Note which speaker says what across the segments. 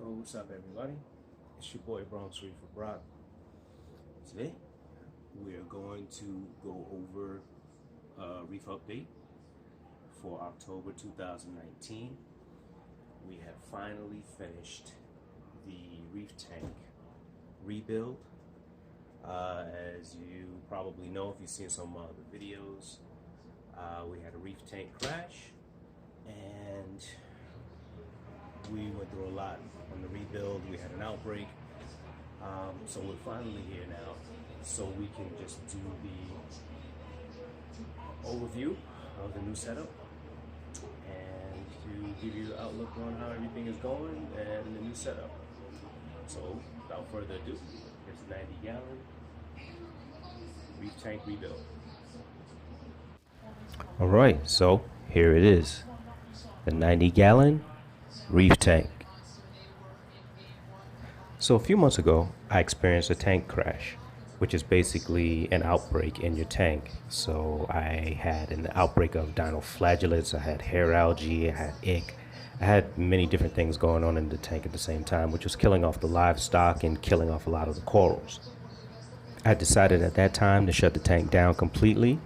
Speaker 1: What's up, everybody? It's your boy Bronx Reef for Brock. Today, we're going to go over a Reef update for October 2019. We have finally finished the Reef tank rebuild. As you probably know, if you've seen some of the videos, we had a Reef tank crash, and we went through a lot on the rebuild. We had an outbreak, so we're finally here now, so we can just do the overview of the new setup and to give you the outlook on how everything is going and the new setup. So without further ado, here's the 90-gallon Reef tank rebuild. All right, so here it is, the 90-gallon Reef tank. So a few months ago, I experienced a tank crash, which is basically an outbreak in your tank. So I had an outbreak of dinoflagellates, I had hair algae, I had ick, I had many different things going on in the tank at the same time, which was killing off the livestock and killing off a lot of the corals. I decided at that time to shut the tank down completely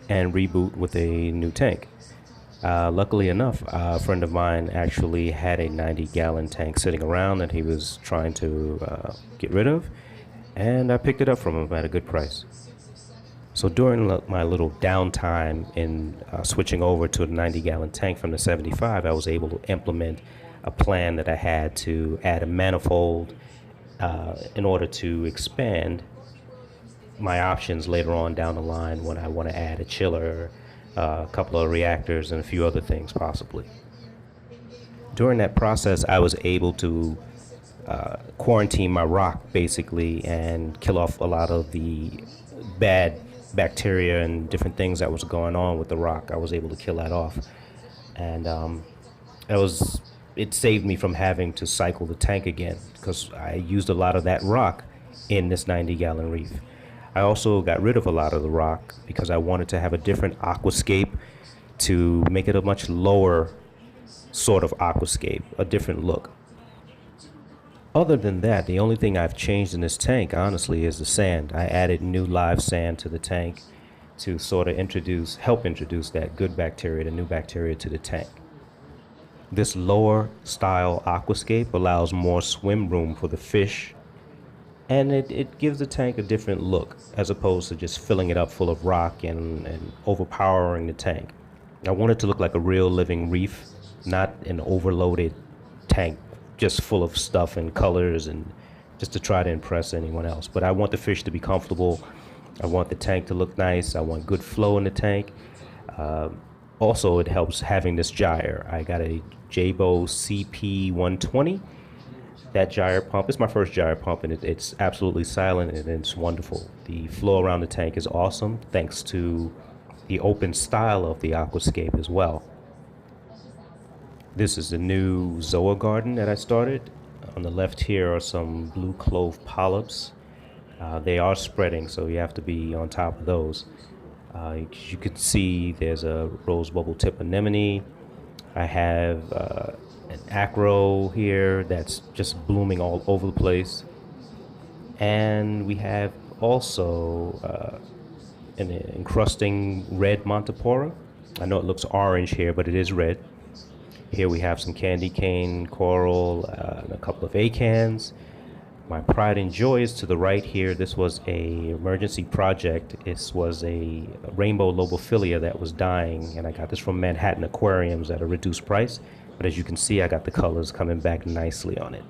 Speaker 1: and reboot with a new tank. Luckily enough, a friend of mine actually had a 90-gallon tank sitting around that he was trying to get rid of, and I picked it up from him at a good price. So during my little downtime in switching over to a 90-gallon tank from the 75, I was able to implement a plan that I had to add a manifold in order to expand my options later on down the line when I want to add a chiller, a couple of reactors, and a few other things possibly. During that process, I was able to quarantine my rock basically and kill off a lot of the bad bacteria and different things that was going on with the rock. I was able to kill that off, and it saved me from having to cycle the tank again because I used a lot of that rock in this 90-gallon Reef. I also got rid of a lot of the rock because I wanted to have a different aquascape to make it a much lower sort of aquascape, a different look. Other than that, the only thing I've changed in this tank, honestly, is the sand. I added new live sand to the tank to sort of help introduce that good bacteria, the new bacteria to the tank. This lower style aquascape allows more swim room for the fish, and it gives the tank a different look as opposed to just filling it up full of rock and overpowering the tank. I want it to look like a real living reef, not an overloaded tank just full of stuff and colors and just to try to impress anyone else. But I want the fish to be comfortable. I want the tank to look nice. I want good flow in the tank. Also, it helps having this gyre. I got a Jabo CP120. That gyre pump, it's my first gyre pump, and it's absolutely silent and it's wonderful. The flow around the tank is awesome thanks to the open style of the aquascape as well. This is the new Zoa garden that I started. On the left here are some blue clove polyps. They are spreading, so you have to be on top of those. You can see there's a rose bubble tip anemone. I have an acro here that's just blooming all over the place, and we have also an encrusting red Montipora. I know it looks orange here, but it is red. Here we have some candy cane coral and a couple of acans. My pride and joy is to the right here. This was a emergency project. This was a rainbow lobophilia that was dying, and I got this from Manhattan Aquariums at a reduced price. But as you can see, I got the colors coming back nicely on it.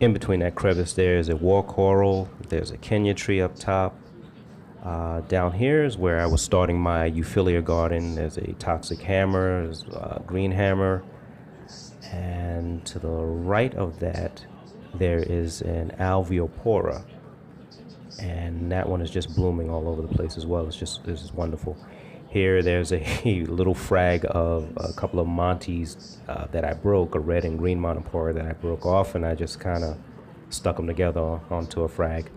Speaker 1: In between that crevice there is a war coral. There's a Kenya tree up top. Down here is where I was starting my Euphilia garden. There's a toxic hammer, there's a green hammer. And to the right of that, there is an alveopora. And that one is just blooming all over the place as well. This is wonderful. Here there's a little frag of a couple of Montes that I broke, a red and green Montipora that I broke off, and I just kind of stuck them together onto a frag.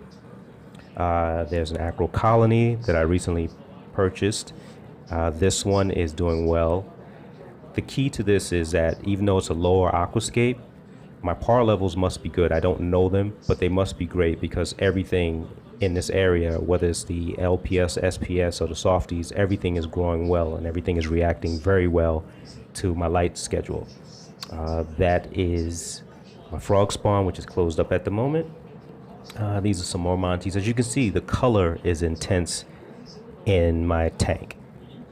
Speaker 1: There's an acro colony that I recently purchased. This one is doing well. The key to this is that even though it's a lower aquascape, My par levels must be good. I don't know them, but they must be great because everything in this area, whether it's the LPS, SPS, or the softies, everything is growing well and everything is reacting very well to my light schedule. That is my frog spawn, which is closed up at the moment. These are some more Monties. As you can see, the color is intense in my tank.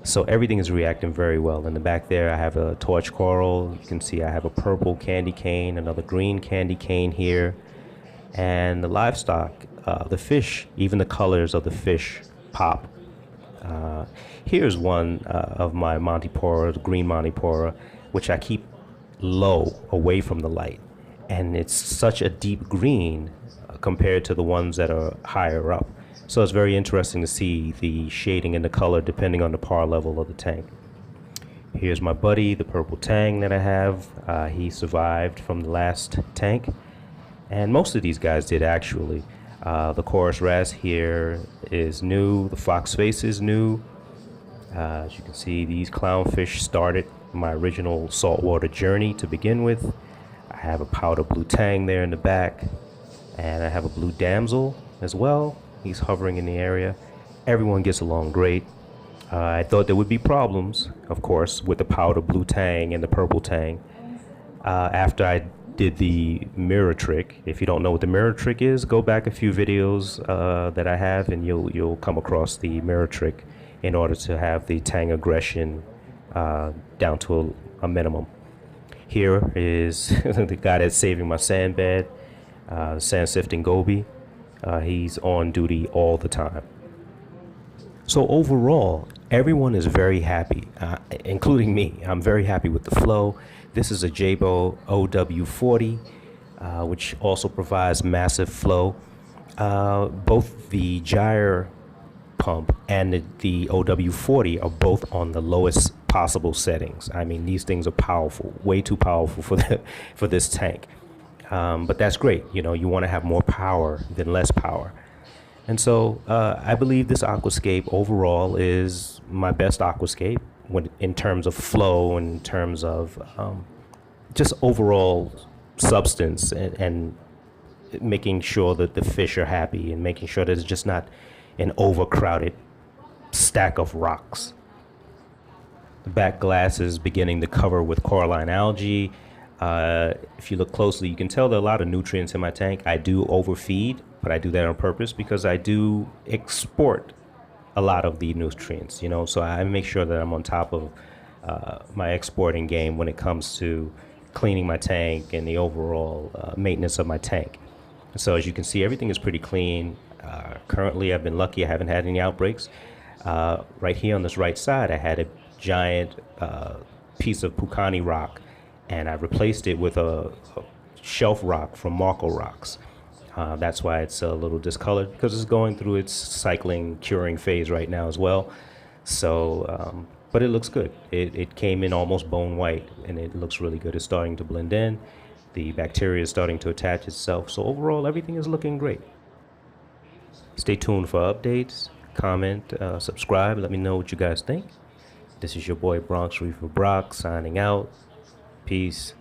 Speaker 1: So everything is reacting very well. In the back there, I have a torch coral. You can see I have a purple candy cane, another green candy cane here. And the livestock, the fish, even the colors of the fish pop. Here's one of my Montipora, the green Montipora, which I keep low away from the light. And it's such a deep green compared to the ones that are higher up. So it's very interesting to see the shading and the color depending on the par level of the tank. Here's my buddy, the purple Tang that I have. He survived from the last tank. And most of these guys did actually. The chorus ras here is new. The fox face is new. As you can see, these clownfish started my original saltwater journey to begin with. I have a powder blue Tang there in the back. And I have a blue damsel as well. He's hovering in the area. Everyone gets along great. I thought there would be problems, of course, with the powder blue Tang and the purple Tang. After I did the mirror trick, if you don't know what the mirror trick is, go back a few videos that I have, and you'll come across the mirror trick in order to have the Tang aggression down to a minimum. Here is the guy that's saving my sand bed, sand sifting goby. He's on duty all the time. So overall, everyone is very happy, including me. I'm very happy with the flow. This is a Jabo OW40, which also provides massive flow. Both the gyre pump and the OW40 are both on the lowest possible settings. I mean, these things are powerful, way too powerful for this tank. But that's great. You know, you want to have more power than less power. And so I believe this aquascape overall is my best aquascape in terms of flow, in terms of just overall substance and making sure that the fish are happy and making sure that it's just not an overcrowded stack of rocks. The back glass is beginning to cover with coralline algae. If you look closely, you can tell there are a lot of nutrients in my tank. I do overfeed, but I do that on purpose because I do export a lot of the nutrients, you know, so I make sure that I'm on top of my exporting game when it comes to cleaning my tank and the overall maintenance of my tank. So as you can see, everything is pretty clean. Currently, I've been lucky. I haven't had any outbreaks. Right here on this right side, I had a giant piece of Pukani rock, and I replaced it with a shelf rock from Marco Rocks. That's why it's a little discolored, because it's going through its cycling, curing phase right now as well. So, but it looks good. It came in almost bone white, and it looks really good. It's starting to blend in. The bacteria is starting to attach itself. So overall, everything is looking great. Stay tuned for updates. Comment, subscribe. Let me know what you guys think. This is your boy Bronx Reef of Brock signing out. Peace.